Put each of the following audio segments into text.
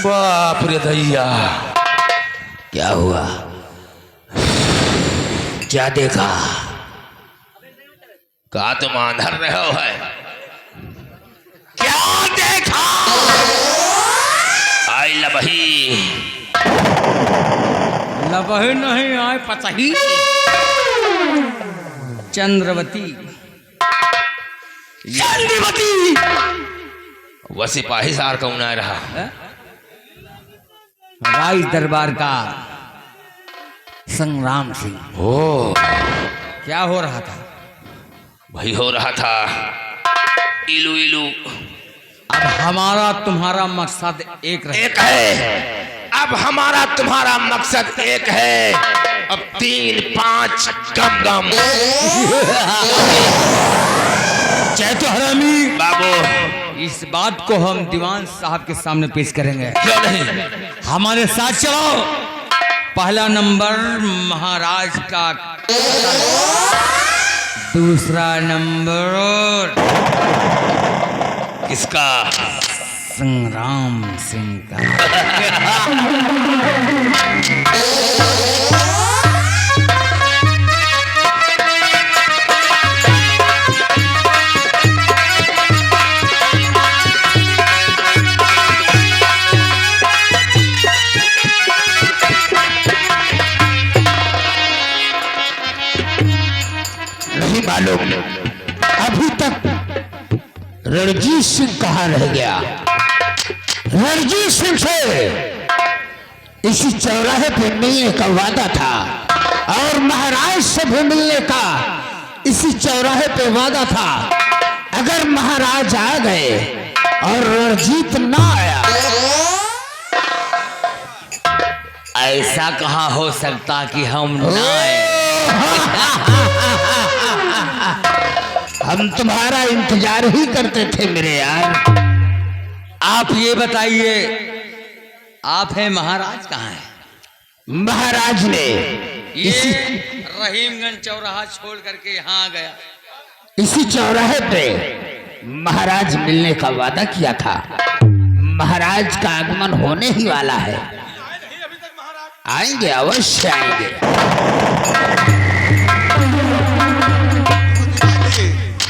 बाप रे दैया, क्या हुआ? क्या देखा? का तुम आंधर रहे हो है? क्या देखा? आई लबही लबही नहीं आए पतही चंद्रवती। चंद्रवती वह सिपाही सार कौन आ रहा? राज दरबार का संग्राम सिंह। ओ क्या हो रहा था? वही हो रहा था इलू इलू। अब हमारा तुम्हारा मकसद एक रहे। एक है, अब हमारा तुम्हारा मकसद एक है। अब 3-5 गम गम। चैतो हरामी बाबू इस बात को हम दीवान साहब के सामने पेश करेंगे। क्यों नहीं? हमारे साथ चलो। पहला नंबर महाराज का, दूसरा नंबर किसका? संग्राम सिंह का। नहीं मालूम अभी तक रणजीत सिंह कहाँ रह गया। रणजीत सिंह से इसी चौराहे पे मिलने का वादा था और महाराज से भी मिलने का इसी चौराहे पे वादा था। अगर महाराज आ गए और रणजीत ना आया, ऐसा कहाँ हो सकता कि हम ना आए? हम तुम्हारा इंतजार ही करते थे मेरे यार। आप ये बताइए, आप हैं महाराज कहाँ हैं? महाराज ने ये रहीमगंज चौराहा छोड़ करके यहाँ आ गया। इसी चौराहे पे महाराज मिलने का वादा किया था। महाराज का आगमन होने ही वाला है। आएंगे, अवश्य आएंगे।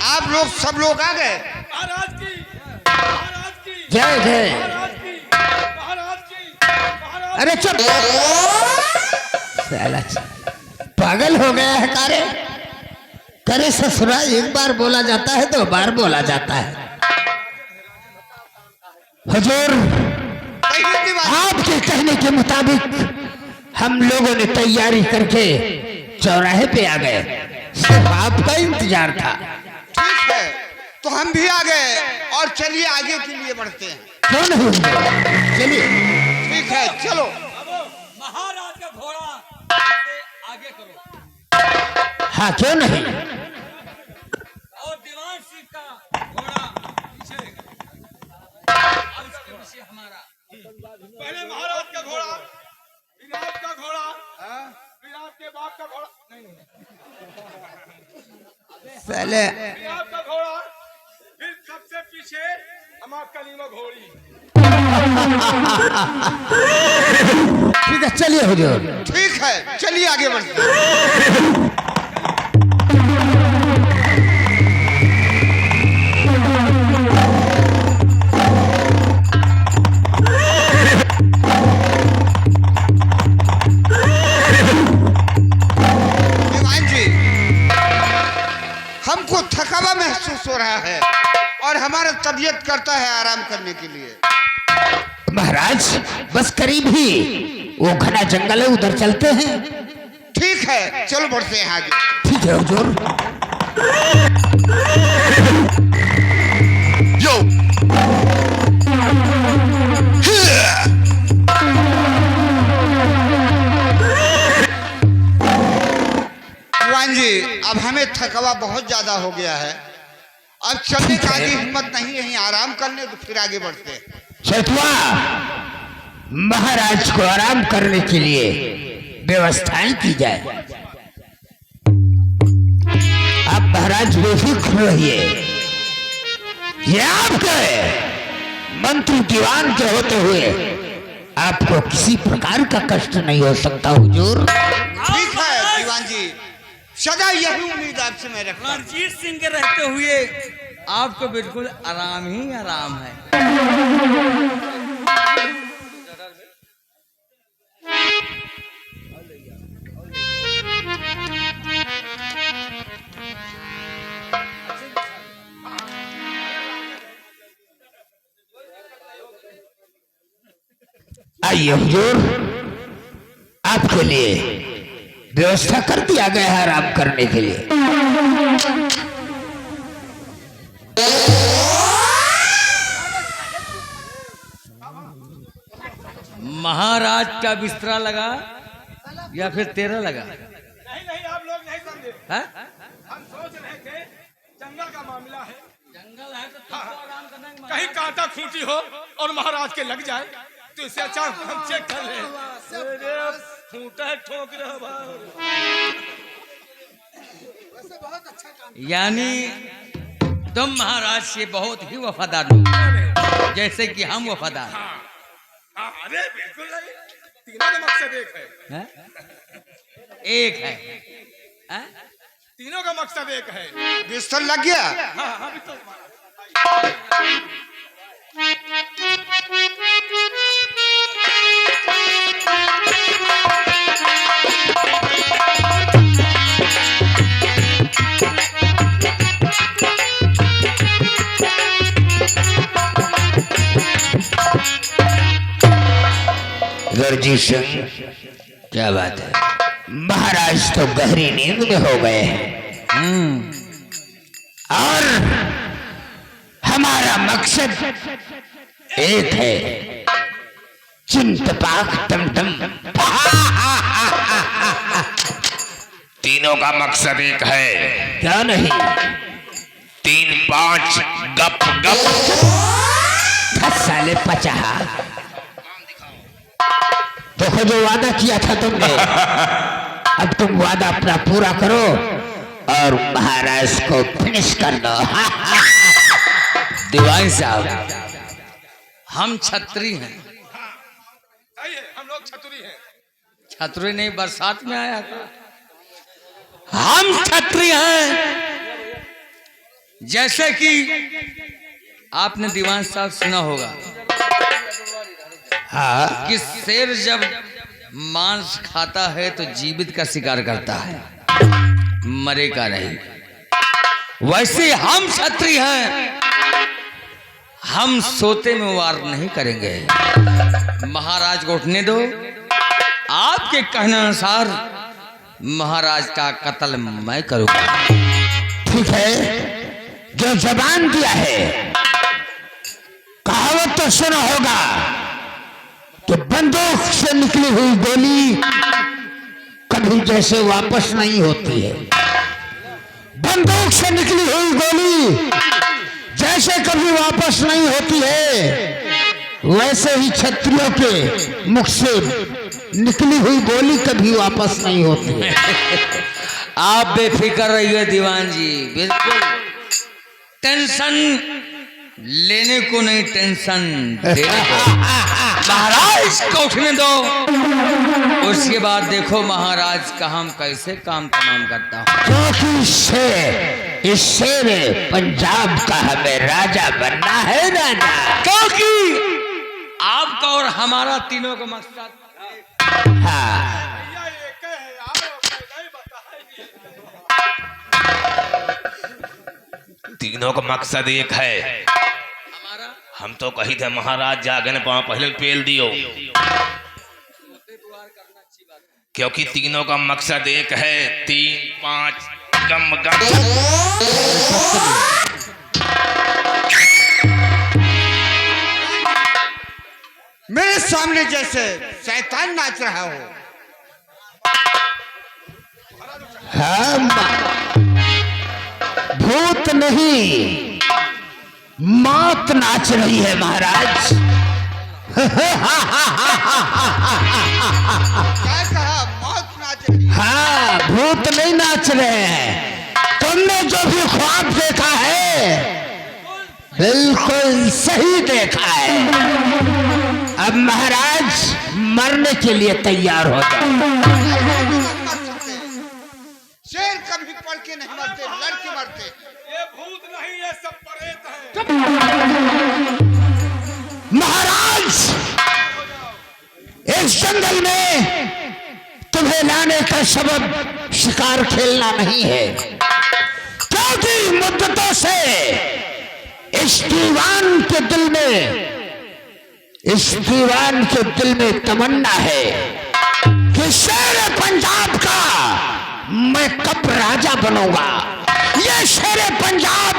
आप लोग सब लोग आ गए। जय जय। अरे चुप, साला पागल हो गया है कारे। करे ससुरा एक बार बोला जाता है, 2 बार बोला जाता है। हुजूर, आपके कहने के मुताबिक हम लोगों ने तैयारी करके चौराहे पे आ गए। सिर्फ आपका इंतजार था। ठीक है, तो हम भी आ गए और चलिए आगे के लिए बढ़ते हैं। क्यों नहीं? चलिए। ठीक है, चलो। महाराज का घोड़ा आगे करो। हाँ, क्यों नहीं? और दीवान सिंह का घोड़ा पीछे, और उसके पीछे हमारा। पहले महाराज का घोड़ा, फिर आपका घोड़ा, फिर आपके बाप का घोड़ा, नहीं पहले फिर आपका घोड़ा, फिर सबसे पीछे हम आपका नीमा घोड़ी। ठीक है, चलिए हुजूर। ठीक है, चलिए आगे बढ़ते हैं। दीवान जी, हमको थकावा महसूस हो रहा है और हमारा तबीयत करता है आराम करने के लिए। महाराज, बस करीब ही वो घना जंगल है, उधर चलते हैं। ठीक है, चलो बढ़ते हैं आगे। ठीक है हुजूर। दीवान जी, अब हमें थकावा बहुत ज्यादा हो गया है। अब चलने का आगे हिम्मत नहीं है, यहीं आराम करने, तो फिर आगे बढ़ते हैं। चतुआ, महाराज को आराम करने के लिए व्यवस्थाएं की जाए। आप महाराज बेफिक्र रहिए। ये आपके मंत्री दीवान के होते हुए आपको किसी प्रकार का कष्ट नहीं हो सकता हुजूर। ठीक है दीवान जी, सदा यही उम्मीद आपसे मैं रखता हूं। रणजीत सिंह के रहते हुए आपको बिल्कुल आराम ही आराम है। आइए हुजूर, आपके लिए व्यवस्था कर दिया गया है आराम करने के लिए। महाराज का बिस्तरा लगा या फिर तेरा लगा? नहीं आप लोग नहीं समझे। है? हम सोच रहे थे जंगल का मामला है, जंगल है तो तुमको आराम करने की कहीं कांटा खूंटी हो और महाराज के लग जाए तो इससे अच्छा हम चेक कर ले। खूंटा ठोक रहा यानी तुम महाराज से बहुत ही वफादार हो, जैसे कि हम वफादार हैं। अरे बिल्कुल नहीं, तीनों का मकसद एक है। हैं? एक है, हैं? तीनों का मकसद एक है। बिस्तर लग गया? हाँ अभी तो रणजीत सिंह, क्या बात है, महाराज तो गहरी नींद में हो गए हैं और हमारा मकसद एक है, चिंतपाक टमटम। तीनों का मकसद एक है। क्या नहीं? 3 5 गप गप। साले पचाहा, देखो जो वादा किया था तुमने, अब तुम वादा अपना पूरा करो और महाराज को फिनिश कर दो। दीवान साहब, हम छत्री हैं। सही है, हम लोग छतरी हैं। छतरी नहीं, बरसात में आया था। हम छत्री हैं। जैसे कि आपने दीवान साहब सुना होगा हाँ, कि शेर जब मांस खाता है तो जीवित का शिकार करता है, मरेगा नहीं। वैसे हम क्षत्रिय हैं, हम सोते में वार नहीं करेंगे। महाराज को उठने दो, आपके कहने अनुसार महाराज का कत्ल मैं करूंगा। ठीक है, जो जबान दिया है, कहावत तो सुना होगा कि बंदूक से निकली हुई गोली कभी जैसे वापस नहीं होती है। बंदूक से निकली हुई गोली जैसे कभी वापस नहीं होती है, वैसे ही क्षत्रियों के मुख से निकली हुई गोली कभी वापस नहीं होती है। आप बेफिक्र रहिए दीवान जी, बिल्कुल टेंशन लेने को नहीं, टेंशन देने को। महाराज को उठने दो, उसके बाद देखो महाराज का हम कैसे काम तमाम करता हूँ। क्योंकि इससे में पंजाब का हमें राजा बनना है राजा। क्योंकि आपका और हमारा तीनों का मकसद हाँ, भैया एक है, आप नहीं बताएंगे। तीनों का मकसद एक है। हमारा हम तो कही थे महाराज जागे न पाँव पहले पेल दियो, क्योंकि तीनों का मकसद एक है। 3 5 गम गम। मेरे सामने जैसे शैतान नाच रहा हो। हम भूत नहीं, मौत नाच रही है महाराज। क्या कहा? मौत नाच रही है। हाँ, भूत नहीं नाच रहे हैं। तुमने जो भी ख्वाब देखा है बिल्कुल सही देखा है। अब महाराज मरने के लिए तैयार हो जाओ। शेर कभी पढ़ के नहीं मरते, लड़के मरते। ये भूत नहीं, ये सब प्रेत है। महाराज इस जंगल में तुम्हें लाने का सबब शिकार खेलना नहीं है, क्योंकि मुद्दतों से इस दीवान के दिल में तमन्ना है कि शेर पंजाब का मैं कब राजा बनूंगा, ये शेर पंजाब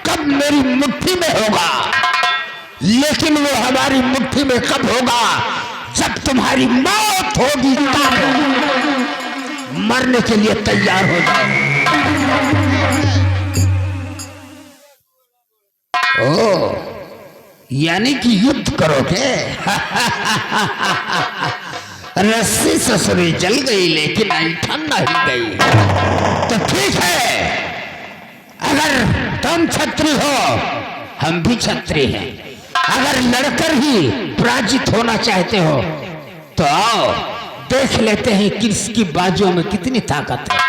कब मेरी मुट्ठी में होगा। लेकिन वो हमारी मुट्ठी में कब होगा, जब तुम्हारी मौत होगी तब। मरने के लिए तैयार हो जाओ। ओ, यानी कि युद्ध करोगे? रस्सी ससुरी जल गई लेकिन ऐठन नहीं गई। तो ठीक है, अगर तुम छत्री हो हम भी छत्री हैं, अगर लड़कर ही पराजित होना चाहते हो तो आओ देख लेते हैं किसकी बाजू में कितनी ताकत है।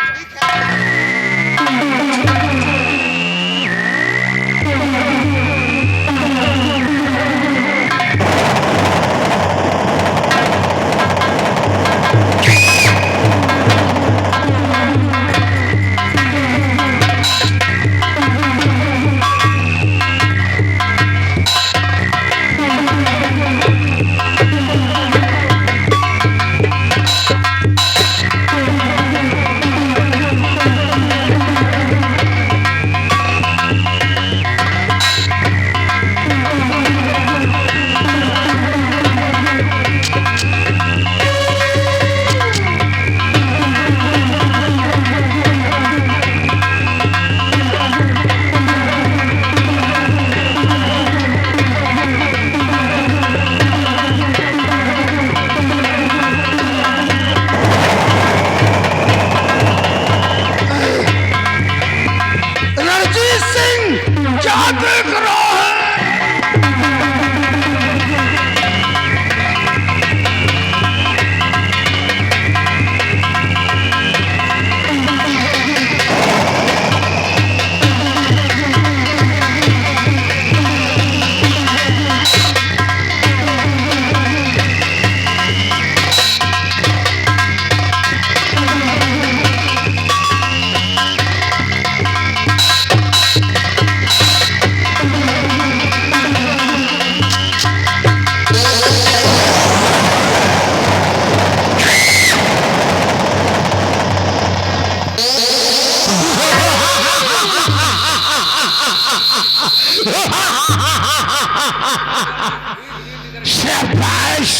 शाबाश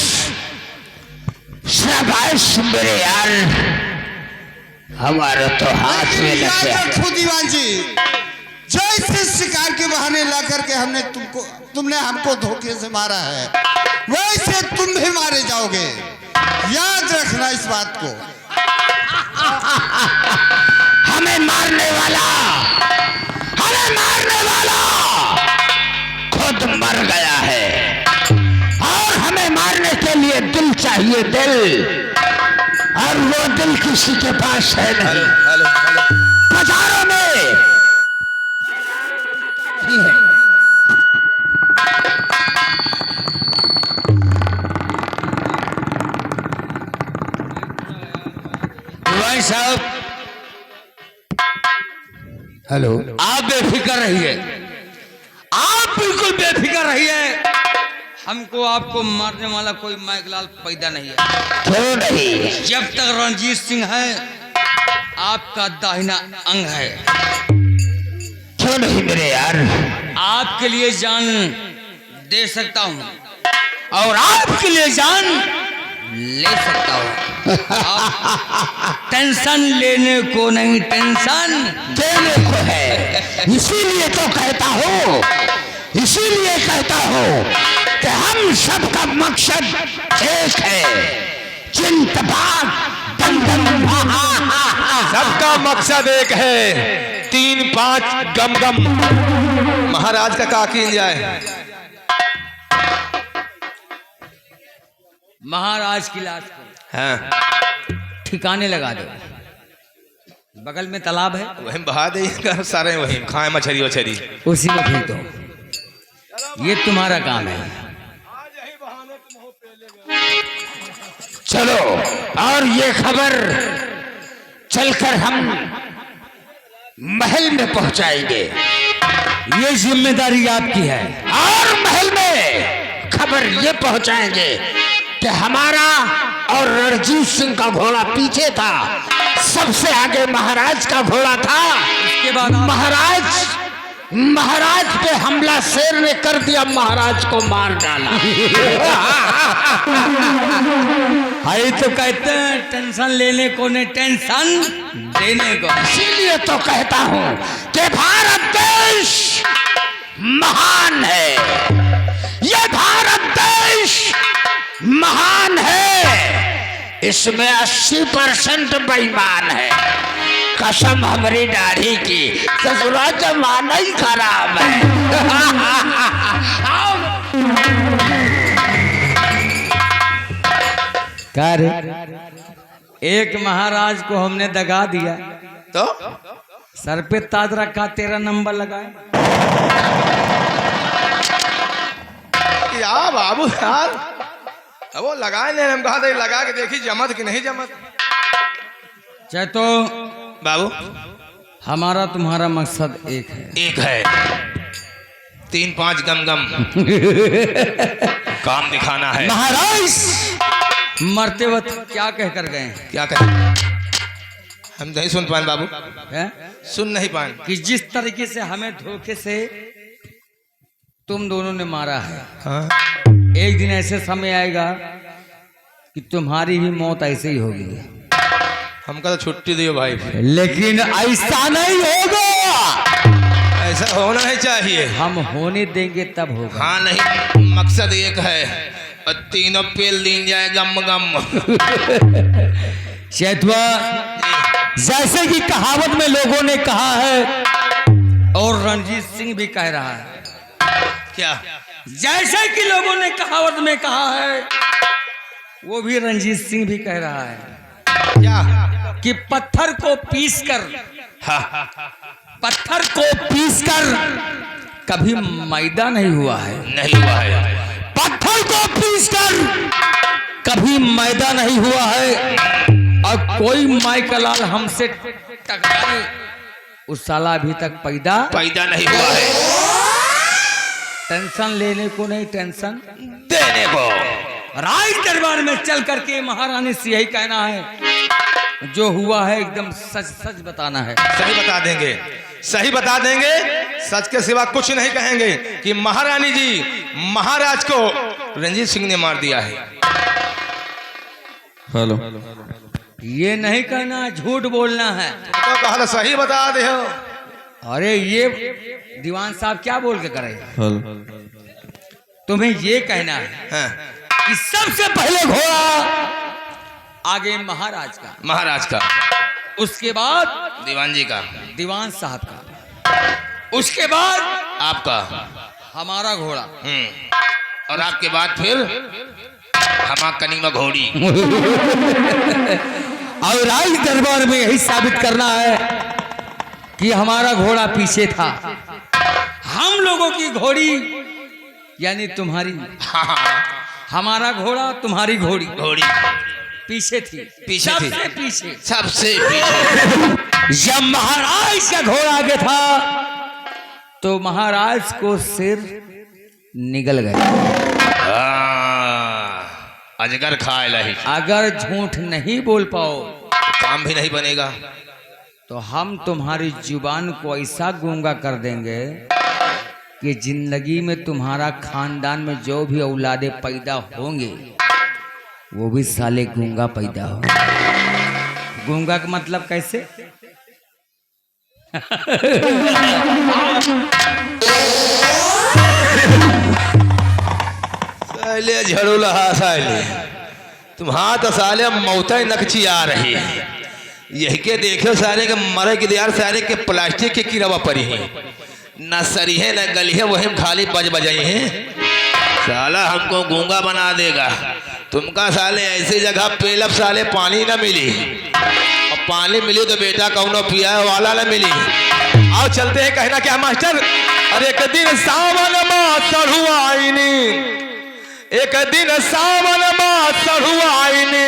शाबाश मेरे यार, हमारा तो हाथ में लग याद गया। रखो दीवान जी, जैसे शिकार के बहाने ला करके तुमने हमको धोखे से मारा है, वैसे तुम भी मारे जाओगे। याद रखना इस बात को। हमें मारने वाला खुद मर गया है, और हमें मारने के लिए दिल चाहिए, दिल, और वो दिल किसी के पास है नहीं। बाजारों में ही है। भाई साहब, हेलो, आप बेफिक्र रहिए, आप बिल्कुल बेफिक्र रहिए। हमको आपको मारने वाला कोई माइकलाल पैदा नहीं है। क्यों नहीं? जब तक रणजीत सिंह है, आपका दाहिना अंग है। क्यों नहीं मेरे यार? आपके लिए जान दे सकता हूं और आपके लिए जान ले सकता हूं। आप टेंशन लेने को नहीं, टेंशन देने को है। इसीलिए तो कहता हूँ कि हम सबका मकसद एक है। चिंतबाग दम दम सबका मकसद एक है, 3-5 गम गम। महाराज का काकी जाए। महाराज की लाश को हाँ ठिकाने लगा दो। बगल में तालाब है, वही बहा देगा सारे, वही खाए मछली वछली। उसी में फेंक दो। ये तुम्हारा काम है। चलो, और ये खबर चलकर हम महल में पहुंचाएंगे। ये जिम्मेदारी आपकी है। और महल में खबर ये पहुंचाएंगे कि हमारा और रणजीत सिंह का घोड़ा पीछे था, सबसे आगे महाराज का घोड़ा था। उसके बाद महाराज पे हमला शेर ने कर दिया, महाराज को मार डाला। भाई तो कहते हैं टेंशन लेने को नहीं, टेंशन देने को। इसीलिए तो कहता हूं कि भारत देश महान है, ये भारत देश महान है, इसमें 80% बेईमान है। कसम हमारी दाढ़ी की, ससुरा जमाना ही खराब है। क्या रे? एक महाराज को हमने दगा दिया तो सर पे ताज रखा, 13 नंबर लगाए। यार बाबू यार, अब वो लगाए नहीं, हम कहा था लगा के देखी जमत कि नहीं जमत। चाहे तो बाबू हमारा तुम्हारा मकसद एक है। एक है, 3-5 गम काम दिखाना है। महाराज मरते वक्त क्या कह कर गए क्या कहें? हम नहीं सुन पाए बाबू, हैं? सुन नहीं पाए। कि जिस तरीके से हमें धोखे से तुम दोनों ने मारा है, हाँ? एक दिन ऐसे समय आएगा कि तुम्हारी भी मौत ऐसे ही होगी। हमका तो छुट्टी दियो भाई। लेकिन ऐसा नहीं होगा, ऐसा होना ही चाहिए। हम होने देंगे तब होगा। हाँ नहीं, मकसद एक है और तीनों पेल लीन जाए गम गम। शैतवा, जैसे कि कहावत में लोगों ने कहा है और रणजीत सिंह भी कह रहा है, क्या? जैसे कि लोगों ने कहावत में कहा है वो भी रणजीत सिंह भी कह रहा है क्या? कि पत्थर को पीसकर, हाँ, पत्थर को पीसकर कभी मैदा नहीं हुआ है। नहीं हुआ है। पत्थर को पीसकर कभी मैदा नहीं हुआ है। और कोई माई का लाल हमसे टकराए, उस साला अभी तक पैदा नहीं हुआ है। टेंशन लेने को नहीं, टेंशन देने को। राज दरबार में चल करके महारानी से यही कहना है, जो हुआ है एकदम सच सच बताना है। सही बता देंगे, सही बता देंगे, सच के सिवा कुछ नहीं कहेंगे कि महारानी जी महाराज को रणजीत सिंह ने मार दिया है। हेलो, ये नहीं कहना, झूठ बोलना है। तो कहा था सही बता दे हो। अरे ये दीवान साहब क्या बोल के करे? तुम्हें ये कहना है हाँ। कि सबसे पहले घोड़ा आगे महाराज का, महाराज का, उसके बाद दीवान जी का, दीवान साहब का, उसके बाद आपका, हमारा घोड़ा, और आपके बाद फिर हमारा कनीमा घोड़ी। और राज दरबार में यही साबित करना है कि हमारा घोड़ा पीछे था। हम लोगों की घोड़ी यानी तुम्हारी, हमारा घोड़ा तुम्हारी घोड़ी घोड़ी पीछे थी, पीछे थी, सबसे पीछे, सबसे पीछे। जब महाराज का घोड़ा आगे था तो महाराज को सिर निगल गया। अजगर खाए लही। अगर झूठ नहीं बोल पाओ काम भी नहीं बनेगा। तो हम तुम्हारी जुबान को ऐसा गूंगा कर देंगे कि जिंदगी में तुम्हारा खानदान में जो भी औलादे पैदा होंगे वो भी साले गूंगा पैदा हो। गूंगा का मतलब कैसे? साले झड़ू लहा साले, तुम्हारा तो साले मौता नकची आ रही है। यही के देखो सारे के मरे के यार, सारे के प्लास्टिक के कीड़वा पड़ी है, न सरी है न गली है, वही खाली बजाई है। साला हमको गूंगा बना देगा। तुमका साले ऐसी जगह पेलब साले पानी न मिली, और पानी मिली तो बेटा कौनो पिया वाला न मिली। आओ चलते हैं। कहना क्या मास्टर? अरे एक दिन सावन माँ चढ़ुआईनी, एक दिन सावन माँ चढ़ुआईनी,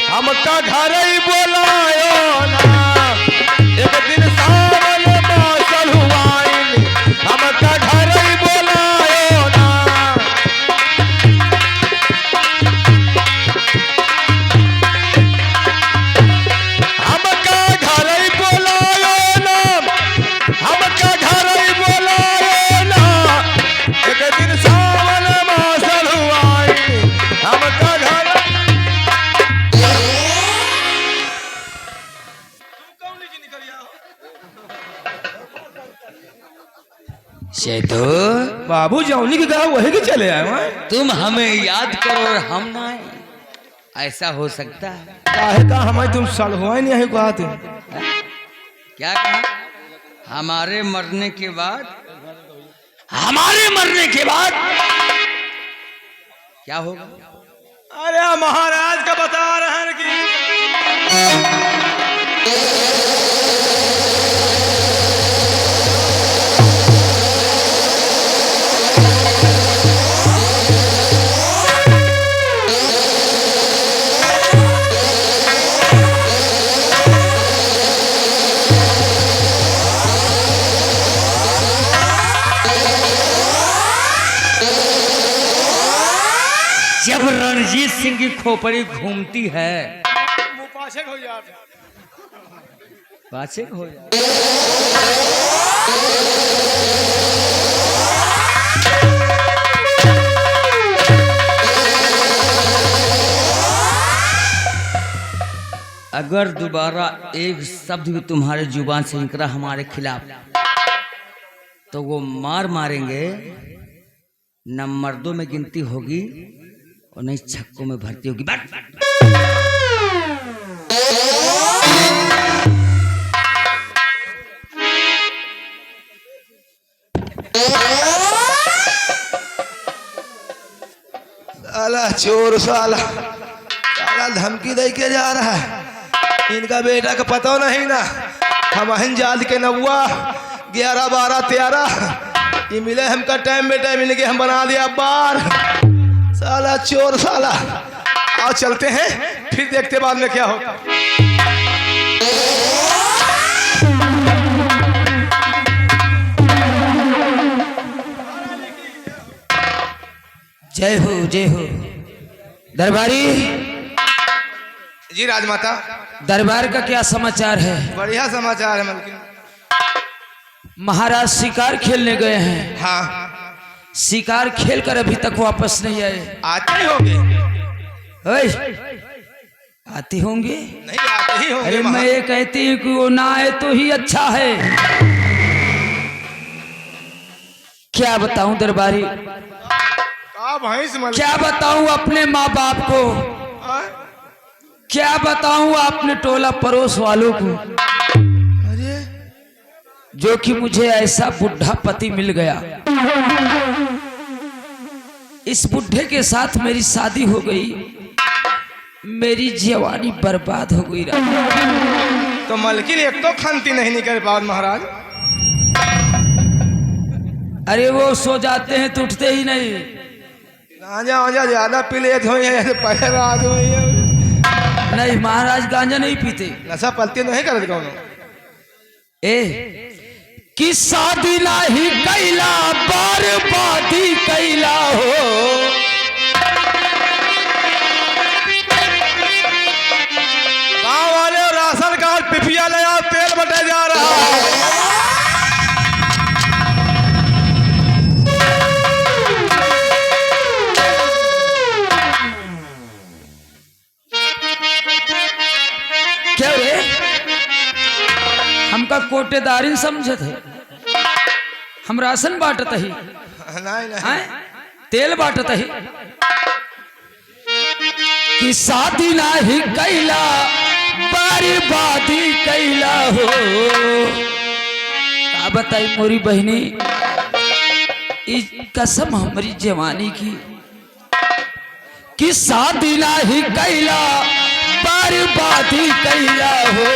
हमका घर ही बोलायो ना। एक दिन सावन माँ चढ़ुआईनी, हमका घर ही बोलायो ना। हमका घर ही बोलायो ना, हमका घर ही बोलायो ना। एक दिन सावन माँ चढ़ुआईनी, हमका घर। सेठो, बाबू जौनी की कहा वही के चले आए वहाँ। तुम हमें याद करो और हम ना आए, ऐसा हो सकता है? काहे का हमारे तुम साल हुआ ही नहीं है कहा तुम। क्या कहा? हमारे मरने के बाद, हमारे मरने के बाद क्या होगा? अरे महाराज का बता रहे हैं कि जब रणजीत सिंह की खोपड़ी घूमती है, मुंह पाछे हो जाते। पाछे हो जाए। अगर दोबारा एक शब्द भी तुम्हारे जुबान से निकला हमारे खिलाफ, तो वो मार मारेंगे। न मर्दों में गिनती होगी और नहीं छक्कों में भर्ती होगी। बट साला चोर साला साला धमकी दे के जा रहा है। इनका बेटा का पता नहीं ना। हम जाल के नौवा 11 12 13 ये मिले हमका टाइम में टाइम मिल के हम बना दिया बार। साला चोर साला। आओ चलते हैं फिर देखते बाद में क्या होता। जय हो जय हो। दरबारी जी राजमाता। दरबार का क्या समाचार है? बढ़िया समाचार है मलकिन। महाराज शिकार खेलने गए हैं। हाँ शिकार खेलकर अभी तक वापस नहीं आए। आते ही होंगे। ओए, आते होंगे? नहीं आते ही होंगे। अरे मैं ये कहती हूँ कि वो ना आए तो ही अच्छा है। क्या बताऊं दरबारी, क्या बताऊं अपने माँ बाप को, क्या बताऊं अपने टोला पड़ोस वालों को, जो कि मुझे ऐसा बुढ़ा पति मिल गया। इस बुढ़े के साथ मेरी शादी हो गई, मेरी जवानी बर्बाद हो गई। तो मलकिन एक तो खंती नहीं निकल पाओ महाराज। अरे वो सो जाते हैं तो उठते ही नहीं। गांजा वांजा ज्यादा पी लेते हो पहले रात हो। नहीं महाराज गांजा नहीं पीते। नशा पलती नहीं करते कौन। कि शादी नहीं कैला बर्बादी कैला हो। गाँव वाले राशन कार्ड पिपिया ले आओ, तेल बटे जा रहा है। क्या रे, हमका कोटेदारी समझे थे? हम राशन बांटत ही, नहीं नहीं हैं? तेल बांटत ही। कि शादी नहीं कैला बर्बादी कैला हो। का बताई मोरी बहनी, इस कसम हमारी जवानी की कि शादी नाही कैला बर्बादी कैला हो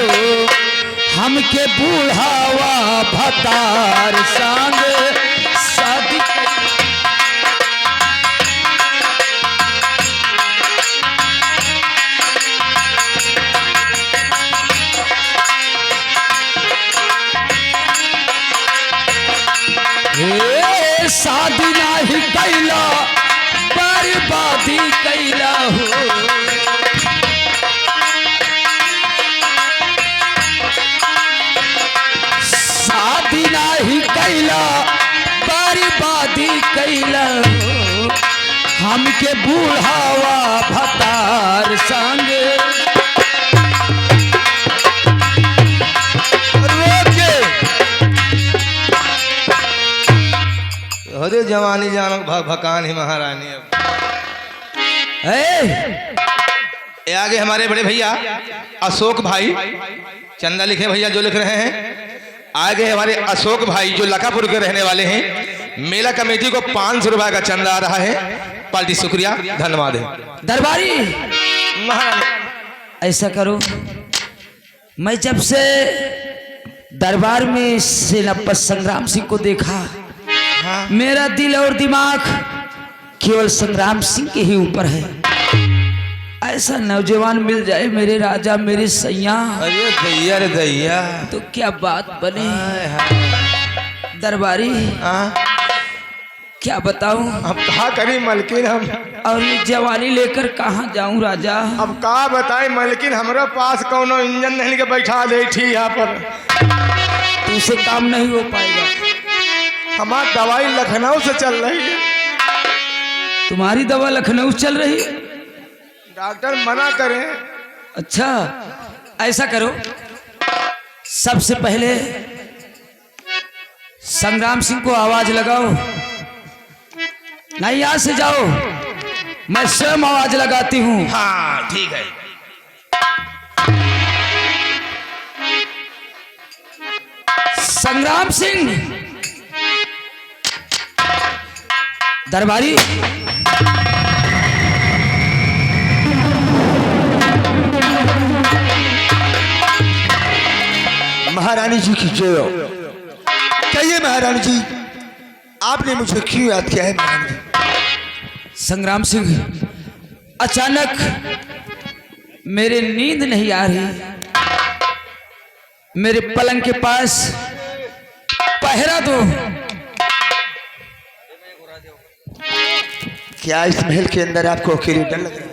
हमके बूढ़ावा भतार संग शादी शादी नाही कैला बर्बादी कैला हो शादी नाही कैला बर्बादी कैला हो हमके बूढ़ावा भतार संग अरे जवानी जानो भकान ही महारानी। अब ये आगे हमारे बड़े भैया अशोक भाई चंदा लिखे भैया जो लिख रहे हैं। आगे हमारे अशोक भाई जो लकापुर के रहने वाले हैं। मेला कमेटी को 500 रुपए का चंदा आ रहा है। पार्टी शुक्रिया धन्यवाद है। दरबारी महारानी ऐसा करो, मैं जब से दरबार में सेनापति संग्राम सिंह को देखा मेरा दिल और दिमाग केवल संग्राम सिंह के ही ऊपर है। ऐसा नौजवान मिल जाए मेरे राजा मेरे सैया, अरे दैया रे दैया, तो क्या बात बने। दरबारी क्या बताऊं, अब कहा करी मलकिन हम, और ये जवानी लेकर कहाँ जाऊं राजा। अब का बताए मलकिन, हमारे पास कोनो इंजन नहीं के बैठा दे थी यहाँ पर, तुमसे काम नहीं हो पाएगा। हमारी दवाई लखनऊ से चल रही है। तुम्हारी दवा लखनऊ चल रही है? डॉक्टर मना करें। अच्छा ऐसा करो, सबसे पहले संग्राम सिंह को आवाज लगाओ। नहीं यहां से जाओ, मैं स्वयं आवाज लगाती हूं। हाँ ठीक है। संग्राम सिंह। दरबारी महारानी जी की जय हो। कहिए महारानी जी, आपने मुझे क्यों याद किया है महारानी जी? संग्राम सिंह, अचानक मेरे नींद नहीं आ रही, मेरे पलंग के पास पहरा दो। क्या इस महल के अंदर आपको अकेले डर लग रहा है?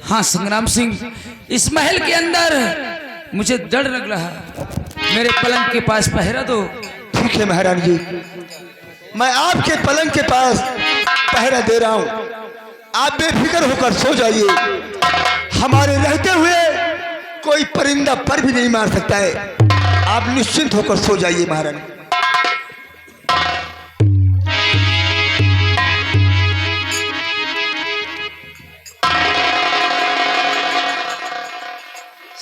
हाँ संग्राम सिंह, इस महल के अंदर मुझे डर लग रहा है, मेरे पलंग के पास पहरा दो। ठीक है महारानी जी, मैं आपके पलंग के पास पहरा दे रहा हूं, आप बेफिक्र होकर सो जाइए। हमारे रहते हुए कोई परिंदा पर भी नहीं मार सकता है, आप निश्चिंत होकर सो जाइए महारानी।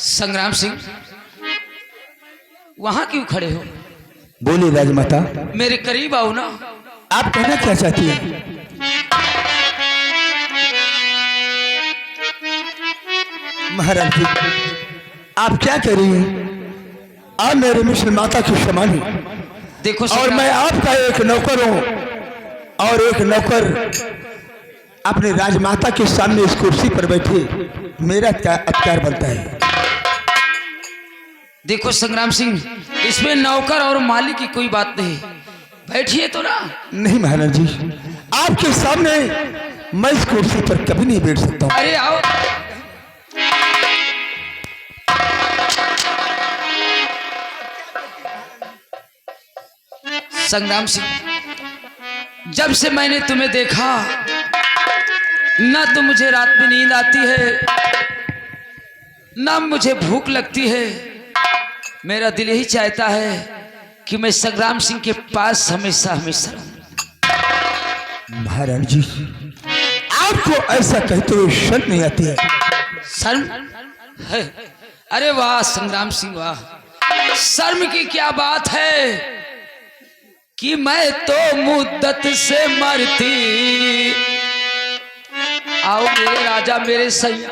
संग्राम सिंह, वहां क्यों खड़े हो? बोलिए राजमाता। मेरे करीब आओ ना। आप कहना क्या चाहती हैं? महाराज जी, आप क्या कह रही हैं? आप मेरे मिश्र माता की समान हैं। देखो और मैं आपका एक नौकर हूं, और एक नौकर अपने राजमाता के सामने इस कुर्सी पर बैठे मेरा क्या अत्याचार बनता है? देखो संग्राम सिंह, इसमें नौकर और मालिक की कोई बात नहीं, बैठिए तो ना। नहीं महाराज जी, आपके सामने मैं इस कुर्सी पर कभी नहीं बैठ सकता हूं। अरे आओ। संग्राम सिंह, जब से मैंने तुम्हें देखा ना तो मुझे रात में नींद आती है, ना मुझे भूख लगती है। मेरा दिल यही चाहता है कि मैं संग्राम सिंह के पास हमेशा हमेशा रहूं। महाराज जी, आपको ऐसा कहते हुए शर्म नहीं आती है? शर्म है? अरे वाह संग्राम सिंह वाह, शर्म की क्या बात है कि मैं तो मुद्दत से मरती आओ मेरे राजा मेरे सैया।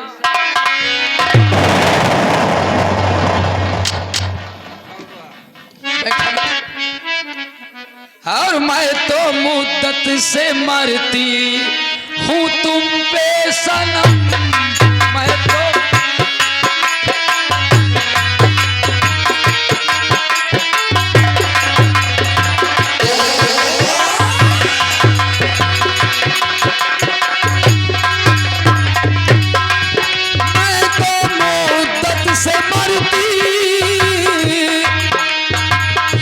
और मैं तो मुद्दत से मरती हूँ तुम पे सनम, मैं तो मुद्दत से मरती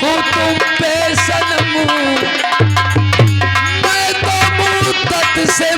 हूँ तुम पे सनम, मैं तो मुद्दत से